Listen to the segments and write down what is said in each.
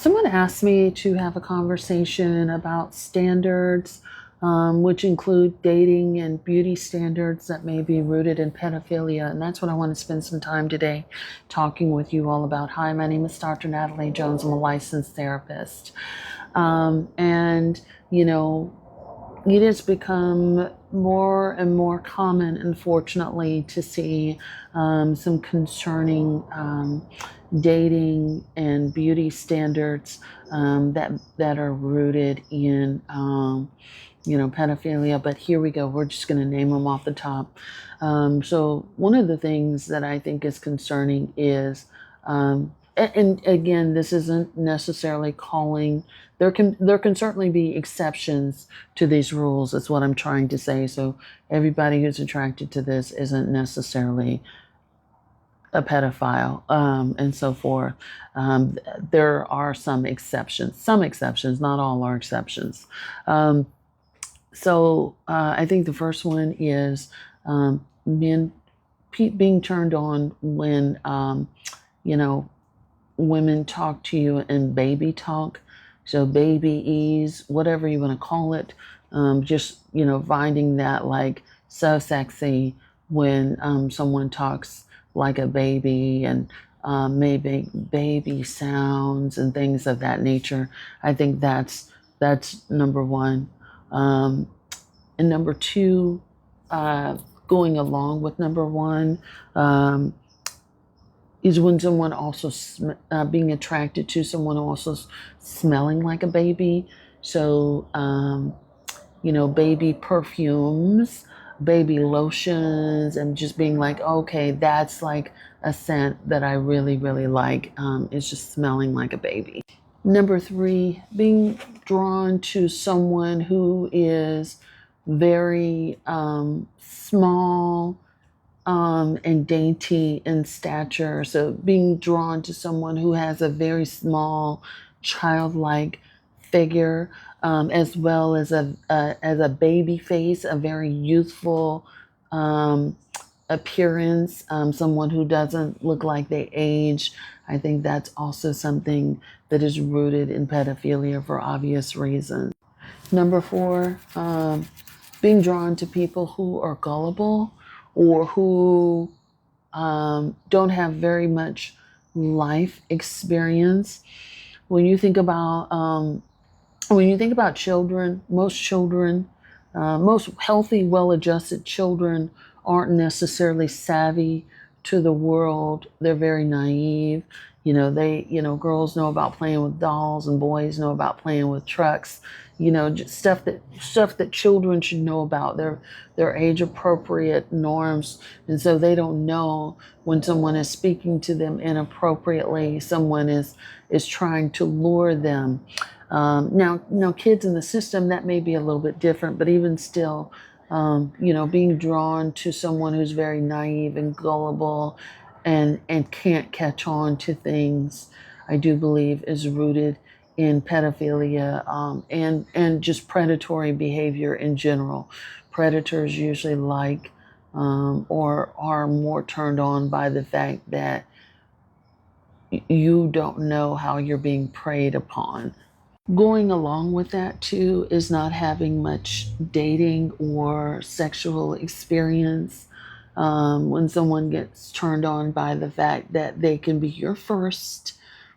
Someone asked me to have a conversation about standards, which include dating and beauty standards that may be rooted in pedophilia. And that's what I want to spend some time today talking with you all about. Hi, my name is Dr. Natalie Jones. I'm a licensed therapist. And, you know, it has become more and more common, unfortunately, to see some concerning dating and beauty standards that are rooted in pedophilia. But here we go. We're just going to name them off the top. So one of the things that I think is concerning is, and again, this isn't necessarily calling. There can certainly be exceptions to these rules. That's what I'm trying to say. So everybody who's attracted to this isn't necessarily a pedophile, and so forth. There are some exceptions, not all are exceptions. I think the first one is men being turned on when, women talk to you in baby talk. So baby ease, whatever you want to call it, just, finding that like so sexy when someone talks like a baby and maybe baby sounds and things of that nature. I think that's number one. And number two, going along with number one, is when someone also being attracted to someone also smelling like a baby. So, baby perfumes, baby lotions, and just being like, okay, that's like a scent that I really, really like. It's just smelling like a baby. Number three, being drawn to someone who is very small and dainty in stature. So being drawn to someone who has a very small, childlike figure, as well as a baby face, a very youthful appearance, someone who doesn't look like they age. I think that's also something that is rooted in pedophilia for obvious reasons. Number four, being drawn to people who are gullible or who don't have very much life experience. When you think about children, most healthy, well-adjusted children aren't necessarily savvy to the world. They're very naive. Girls know about playing with dolls and boys know about playing with trucks. Just stuff that children should know about. Their age appropriate norms. And so they don't know when someone is speaking to them inappropriately, someone is trying to lure them. Now, kids in the system, that may be a little bit different, but even still, being drawn to someone who's very naive and gullible and can't catch on to things, I do believe is rooted in pedophilia, and just predatory behavior in general. Predators usually like or are more turned on by the fact that you don't know how you're being preyed upon. Going along with that too is not having much dating or sexual experience. When someone gets turned on by the fact that they can be your first,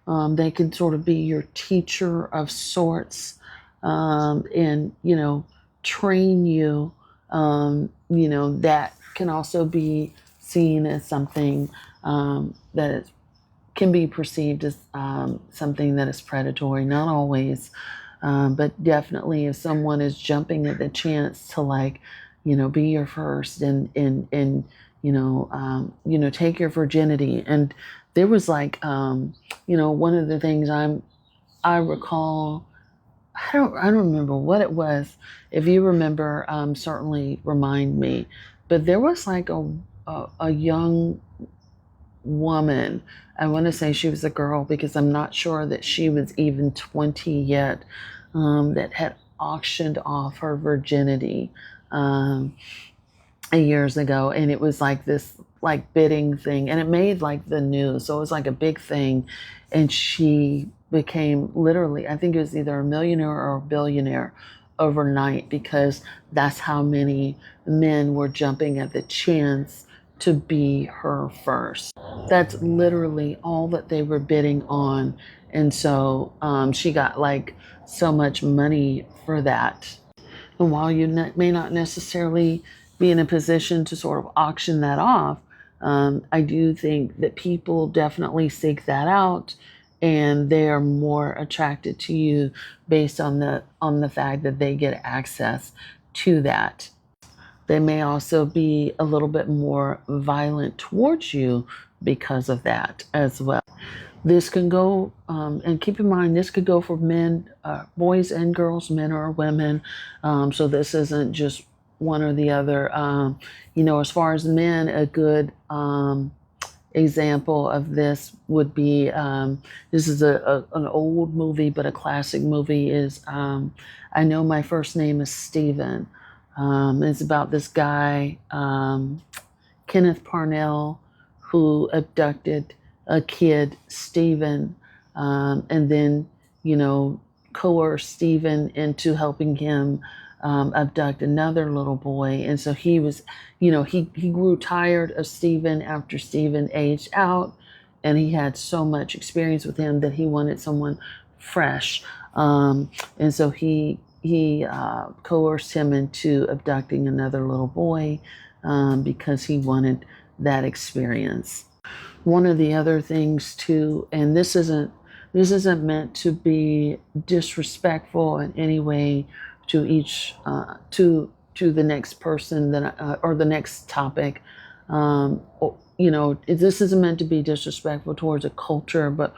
they can sort of be your teacher of sorts, and train you. That can also be seen as something that is can be perceived as something that is predatory. Not always, but definitely if someone is jumping at the chance to be your first and take your virginity. And there was one of the things I recall. I don't remember what it was. If you remember, certainly remind me. But there was like a young woman. I want to say she was a girl because I'm not sure that she was even 20 yet, that had auctioned off her virginity years ago. And it was like this bidding thing, and it made like the news. So it was like a big thing. And she became literally, I think it was either a millionaire or a billionaire overnight, because that's how many men were jumping at the chance to be her first. That's literally all that they were bidding on. And so she got like so much money for that. And while you may not necessarily be in a position to sort of auction that off, I do think that people definitely seek that out, and they are more attracted to you based on the fact that they get access to that. They may also be a little bit more violent towards you because of that as well. This can go, and keep in mind, this could go for men, boys and girls, men or women. So this isn't just one or the other. As far as men, a good example of this would be, this is an old movie, but a classic movie is I Know My First Name is Steven. It's about this guy, Kenneth Parnell, who abducted a kid, Stephen, and then, coerced Stephen into helping him abduct another little boy. And so he was, he grew tired of Stephen after Stephen aged out, and he had so much experience with him that he wanted someone fresh. And so he coerced him into abducting another little boy because he wanted that experience. One of the other things too, and this isn't meant to be disrespectful in any way to each to the next person that or the next topic. This isn't meant to be disrespectful towards a culture, but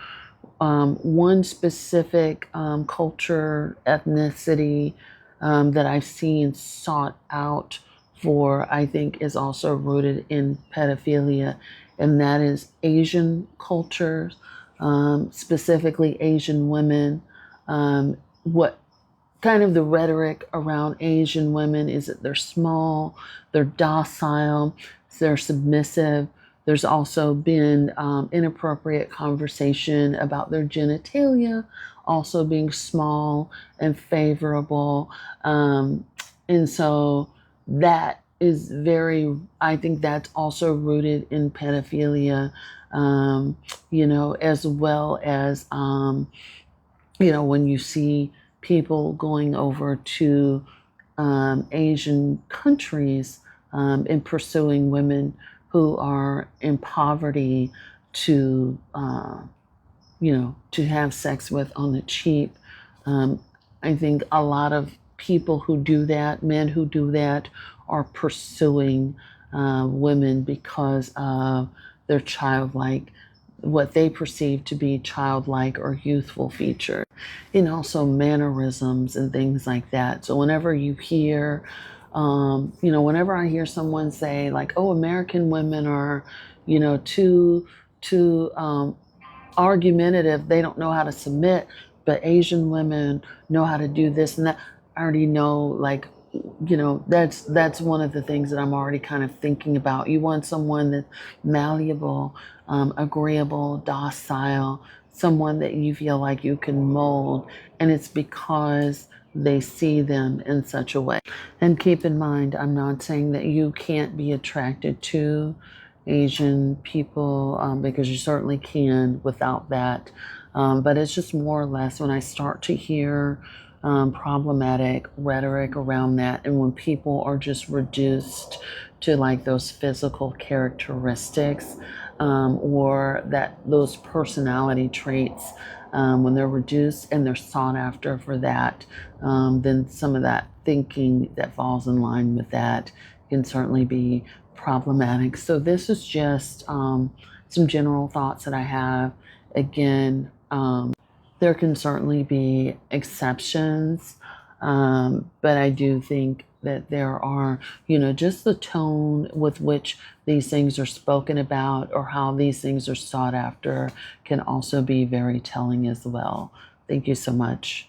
one specific culture, ethnicity that I've seen sought out for, I think, is also rooted in pedophilia, and that is Asian cultures, specifically Asian women. What kind of the rhetoric around Asian women is that they're small, they're docile, they're submissive. There's also been inappropriate conversation about their genitalia also being small and favorable. And so that is I think that's also rooted in pedophilia, as well as, when you see people going over to Asian countries and pursuing women who are in poverty to, to have sex with on the cheap. I think a lot of people who do that, men who do that, are pursuing women because of their childlike, what they perceive to be childlike or youthful features, and also mannerisms and things like that. So whenever you hear, whenever I hear someone say like, "Oh, American women are, too argumentative. They don't know how to submit, but Asian women know how to do this and that." I already know, like, that's one of the things that I'm already kind of thinking about. You want someone that's malleable, agreeable, docile, someone that you feel like you can mold, and it's because they see them in such a way. And keep in mind, I'm not saying that you can't be attracted to Asian people, because you certainly can without that. But it's just more or less when I start to hear problematic rhetoric around that, and when people are just reduced to like those physical characteristics, or those personality traits, when they're reduced and they're sought after for that, then some of that thinking that falls in line with that can certainly be problematic. So this is just some general thoughts that I have. Again, there can certainly be exceptions, but I do think that there are, just the tone with which these things are spoken about or how these things are sought after can also be very telling as well. Thank you so much.